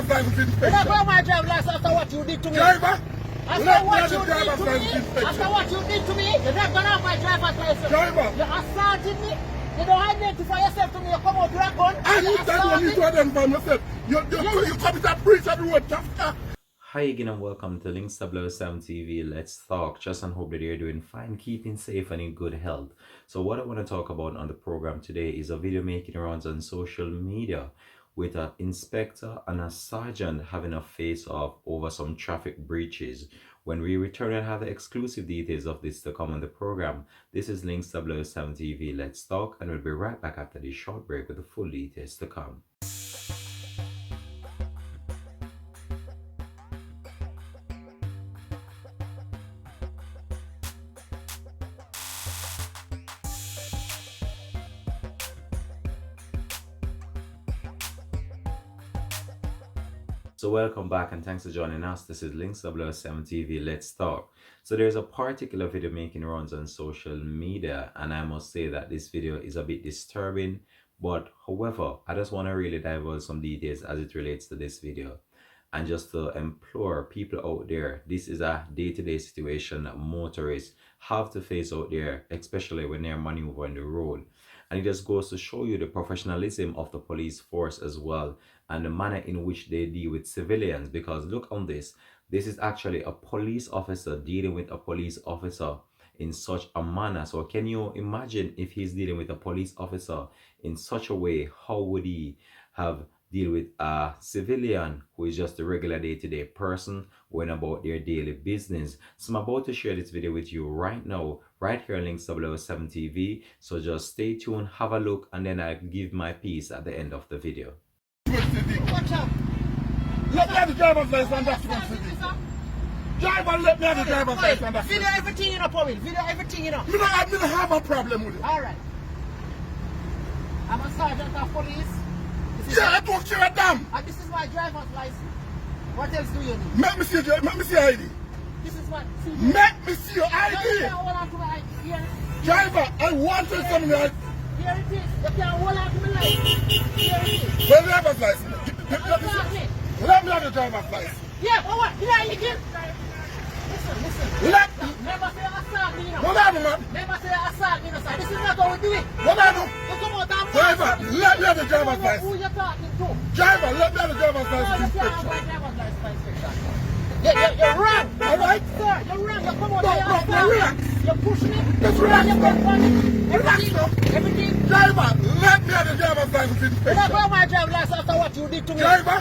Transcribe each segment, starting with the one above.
driver's license inspection. You're not going my driver's license after what you did to me. Driver, After let me what have you the did driver's to me. license inspection. After what you did to me, you're not going to have my driver's license. Driver. You assaulted me. You don't identify yourself to me. You come out with a gun. And you said you need to identify yourself. You commit a breach of the road traffic. Hi again and welcome to Links 007 TV. Let's talk. Trust and hope that you're doing fine, keeping safe and in good health. So what I want to talk about on the program today is a video making rounds on social media with an inspector and a sergeant having a face-off over some traffic breaches. When we return and have the exclusive details of this to come on the program. This is Links 007 TV. Let's talk, and we'll be right back after this short break with the full details to come. So welcome back and thanks for joining us. This is Links 007 TV. Let's talk. So there's a particular video making rounds on social media, and I must say that this video is a bit disturbing, but however, I just want to really divulge some details as it relates to this video. And just to implore people out there, this is a day-to-day situation that motorists have to face out there, especially when they're maneuvering the road. And it just goes to show you the professionalism of the police force as well, and the manner in which they deal with civilians. Because look on this is actually a police officer dealing with a police officer in such a manner. So can you imagine if he's dealing with a police officer in such a way, how would he have deal with a civilian who is just a regular day-to-day person going about their daily business? So I'm about to share this video with you right now, right here on Links 007 TV. So just stay tuned, have a look, and then I'll give my piece at the end of the video. Watch out. Let me have the driver's license and documents. Driver, let me have the driver's license and Video documents. everything you know, Powell. Video everything you know. I don't have a problem with it. Alright. I'm a sergeant of police. Yeah, I don't care a damn. And this is my driver's license. What else do you need? Let me see your ID. This is what. See, Let me see your ID. you can't hold on to my ID. Here, Driver, I want to tell me your ID. here it is. You can't hold on to my license. Here it is. Where's the driver's license? Exactly. Let me have the driver's license. Yeah, but what? You know, you can. Listen. Let Never say assault me, you know. what I do, man? Never say assault me, you know, sir. This is not how we do it. What I do? You come out and Driver, let me have the driver's who license. you talking to? Driver, let me have the driver's No, license you can't have inspection. my driver's license inspection. You're wrong. All right? Sir, you're wrong. You come out No, and no, assault me. relax. You push me. Just You relax, you bro. put money. Relax, Everything. bro. Everything. Driver, let me have the driver's license You're not inspection. going my driver's license after what you did to me. Driver,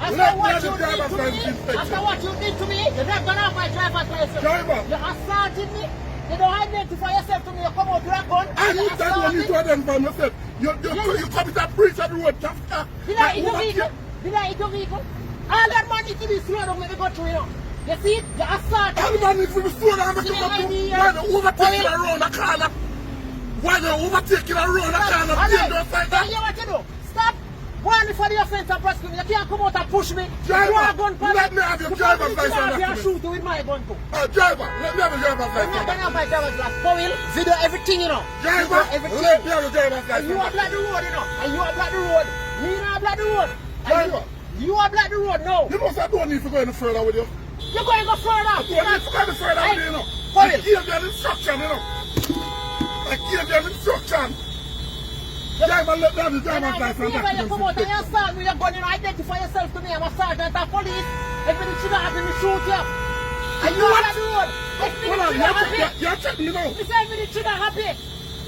After let me what have you the did driver's to license me. inspection. After what you did to me, you're not going to have my driver's license. Driver. You assaulted me. You don't identify yourself to me. You come out with a gun. And you said you need to identify yourself. You commit a breach of the road traffic. Did I eat your vehicle? Did I eat your vehicle? All that money to this road don't let me go through, you know. You see it? You assaulted me. Everybody needs to be slow down. See the ID Why here? they overtaking around the corner? Why they overtaking around the corner? Dangerous like Tell you that. what you do. Stop. Warn me for the offense and prosecute me. You can't come out and push me. Driver, You draw a gun for let me have your driver's license and document. shoot you with my gun too. Driver, let me have the driver's I'm not license. gonna have my driver's license. Powell, video everything, you know. Driver, Video everything. let me have the driver's And you are license. block the road, you know. And you are block the road. Me not block the road. And Driver. you are block the road now. You know I don't need to go any further with you. You're going to go further. I don't need to go any further with you, you know. Powell. I gave them instruction, you know. I gave them instruction. Driver, let me have the driver's license When you come out and document. you assault me, you're going to identify yourself to me. I'm a sergeant of police. Everything should have happened, me shoot you. And you are block the road. Hold on, you're checking me now. You say everything should have happened.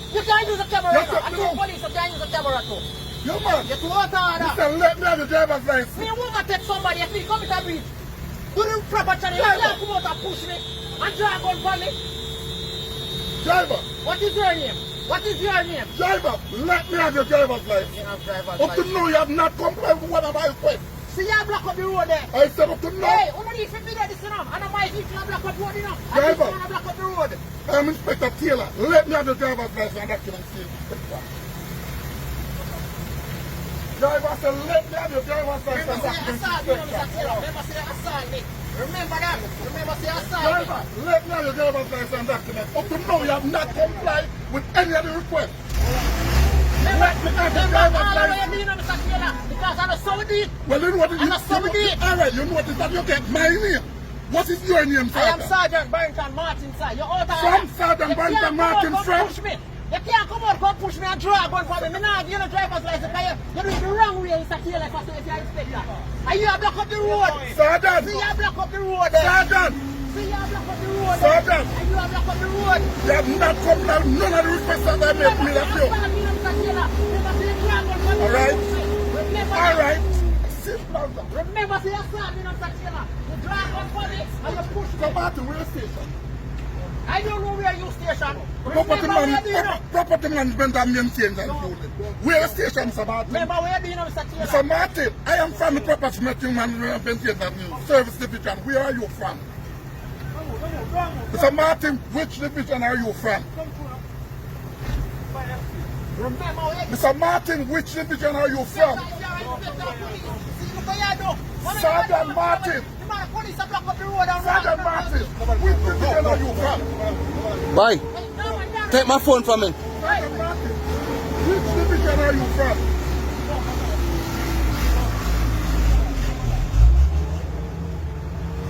You can't use a camera Yes, now. I sir, told no. police you can't use a camera too. Yo, man. You're too out of order. Listen, let me have the driver's license. Me won't take somebody if he come to a breach. Do the proper channel. You can't come out and push me and drag gun for me. Driver, What is your name? What is your name? driver, let me have your driver's license. You have driver's Up to license. now, you have not complied with what I request. See you block up the road there. I said up to now, Hey, who don't need to video this enough? I don't mind if you block up the road enough. I Driver. just want to block up the road. I'm Inspector Taylor. Let me have the driver's license and document, see, Inspector. Driver, I said, let me have your driver's license Remember and say document, assault me, Mr. Taylor. Inspector. Remember say assault me. Remember that. Remember say assault me. Driver, let me have your driver's license and document. Up to now, you have not complied with any of the requests. Let me have the Remember driver's all the way license. you know, Mr. Taylor. Because I'm a Saudi. Well, you know what it is? And a Saudi. Alright, you notice that you get my name. What is your name, I am Sergeant? Sergeant Barrington Martin, sir. You're out of From Sergeant Barrington Martin, from? push me. You can't come out, come push me and drag one for me. Me not give you no driver's license. You're doing the wrong way, Mr. Taylor, if you're inspector. And you have blocked up the road. Sergeant! See, you have blocked up the road there. Sergeant! See, you have blocked up the road there. Sergeant! And you have blocked up the road. You have not complied with none of the requests that I made me of you. Alright? Alright? Simple as that. Remember, see, you're starting, Mr. Taylor. You drag one for me and you push me. Come back to where station? I don't know where you station. Property management and maintenance included. Where station, Mr. Martin? Remember where you know, Mr. Taylor. Mr. Martin, I am from the property management and maintenance service division. Where are you from? Mr. Martin, which division are you from? Remember where you Mr. Martin, which division are you from? Sergeant Martin. Sergeant Martin, which division are you from? Bye. Take my phone from me. Sergeant Martin, which division are you from?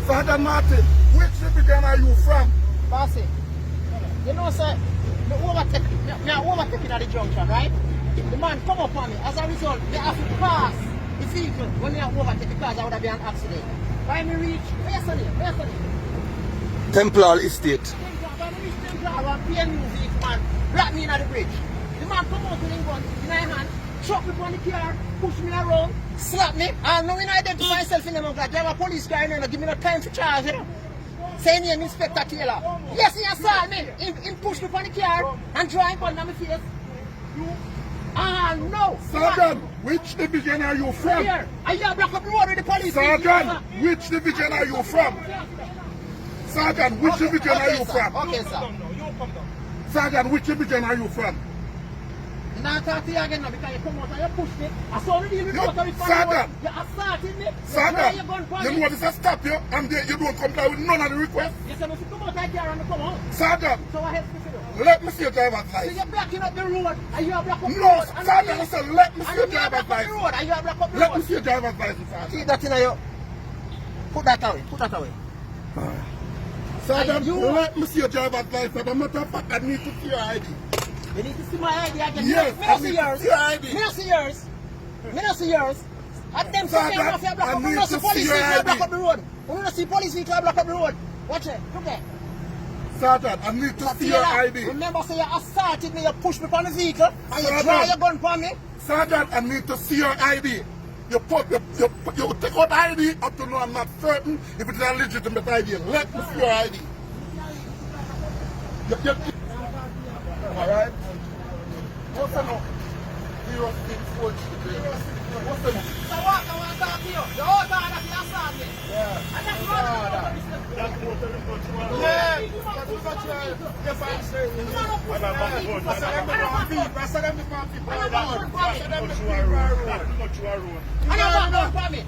Sergeant Martin, which division are you from? Bossy, you know, sir, me overtaking at the junction, right? The man come up on me. As a result, me have to pass the vehicle when me overtake because I would have been an accident. When me reach, where's the name? Templar Estate. When me reach Templar, one PNU vehicle, man, block me in the bridge. The man come out with him gun in my hand, chuck me on the car, push me around, slap me, and now when I identify myself in them, I'm like, they have a police car in there, give me no time for charge, you know? Saying name Inspector Taylor. Yes, he assaulted me. He pushed me on the car and drawing gun on my face. No. Sergeant, which division are you from? Here. I have blocked up the road with the police. Sergeant, which division are you from? Sergeant, which division are you from? Okay, sir. Sergeant, which division are you from? And I'll talk to you again now because you come out and you push me. I saw the deal with Yo, you. Sergeant. You assaulted me. Sergeant, You gun for you me. know this has stopped you and you don't comply with none of the requests. You said if you come out of car and you come out. Sergeant, So I help you to do. let me see your driver's So license. you're blocking up the road and you are blocking up the No, road. Sergeant, I said let me see your And you are driver's blocking up the road license. and you are blocking up the Let me road. see your driver's license, Sergeant. Keep that in your... Put that away. Put that away. Sergeant, And you- let me see your driver's license. As a matter of fact, I need to see your ID. You need to see my ID again. Yes, me I not need see to yours. see your ID. Me not see yours. Me not see yours. And them Sergeant, second off you block I up the need road. to See see police your vehicle block ID. up the road. You don't see police vehicle block up the road. Watch it. Look there. Sergeant, I need to see your ID. Remember, say you assaulted me, you pushed me on the vehicle, and you Sergeant. draw your gun for me. Sergeant, I need to see your ID. You take out ID up to now I'm not certain if it's a legitimate ID. Let me see your ID. Alright? What's the number? 0643. What's the number? So what? I want to talk to you. You all know that you assaulted me. Yeah. And that's what I'm going to Yeah. Yes, I'm saying. I said them before people are road. I said them before road. And you want gun for me.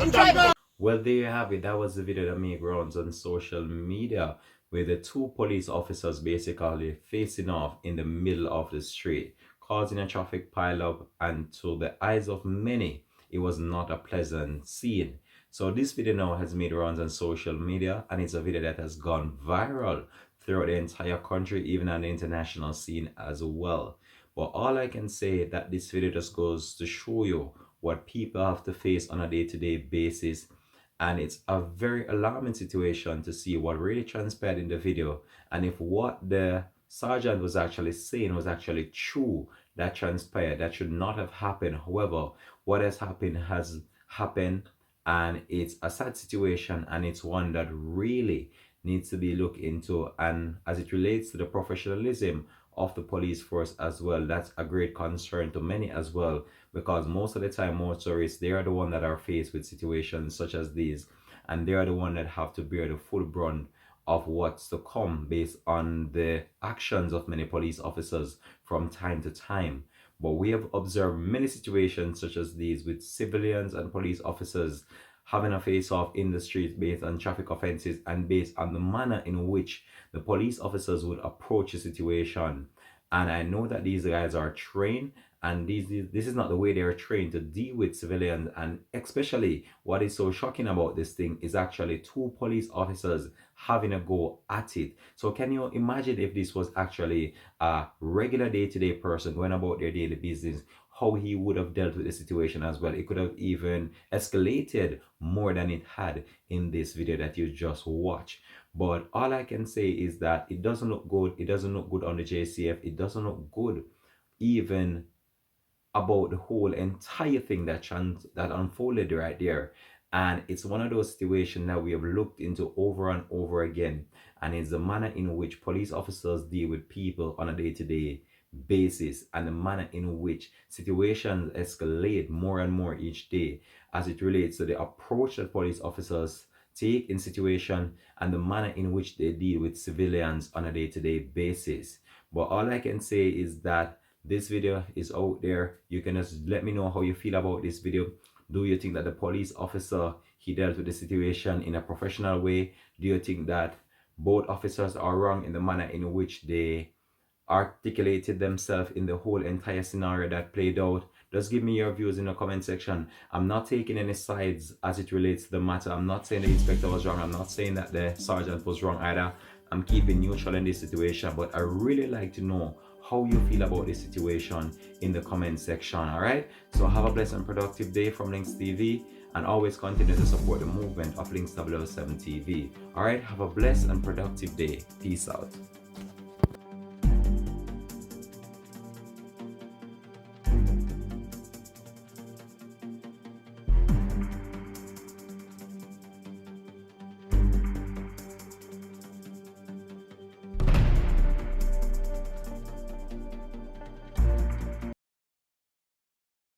You drive Well, there you have it. That was the video that made rounds on social media where the two police officers basically facing off in the middle of the street, causing a traffic pileup, and to the eyes of many, it was not a pleasant scene. So this video now has made rounds on social media, and it's a video that has gone viral throughout the entire country, even on the international scene as well. But all I can say that this video just goes to show you what people have to face on a day-to-day basis. And it's a very alarming situation to see what really transpired in the video. And if what the sergeant was actually saying was actually true, that transpired, that should not have happened. However, what has happened, and it's a sad situation, and it's one that really needs to be looked into. And as it relates to the professionalism of the police force as well, that's a great concern to many as well, because most of the time motorists, they are the one that are faced with situations such as these, and they are the one that have to bear the full brunt of what's to come based on the actions of many police officers from time to time. But we have observed many situations such as these with civilians and police officers having a face-off in the streets based on traffic offenses and based on the manner in which the police officers would approach a situation. And I know that these guys are trained and this is not the way they are trained to deal with civilians. And especially what is so shocking about this thing is actually 2 police officers having a go at it. So can you imagine if this was actually a regular day-to-day person going about their daily business, how he would have dealt with the situation as well? It could have even escalated more than it had in this video that you just watched. But all I can say is that it doesn't look good. It doesn't look good on the JCF. It doesn't look good even about the whole entire thing that unfolded right there. And it's one of those situations that we have looked into over and over again, and it's the manner in which police officers deal with people on a day-to-day basis, and the manner in which situations escalate more and more each day as it relates to the approach that police officers take in situation and the manner in which they deal with civilians on a day-to-day basis. But all I can say is that this video is out there. You can just let me know how you feel about this video. Do you think that the police officer, he dealt with the situation in a professional way? Do you think that both officers are wrong in the manner in which they articulated themselves in the whole entire scenario that played out? Just give me your views in the comment section. I'm not taking any sides as it relates to the matter. I'm not saying the inspector was wrong. I'm not saying that the sergeant was wrong either. I'm keeping neutral in this situation, but I really like to know how you feel about this situation in the comment section. All right, so have a blessed and productive day from Links TV, and always continue to support the movement of Links 007 TV. All right, have a blessed and productive day. Peace out.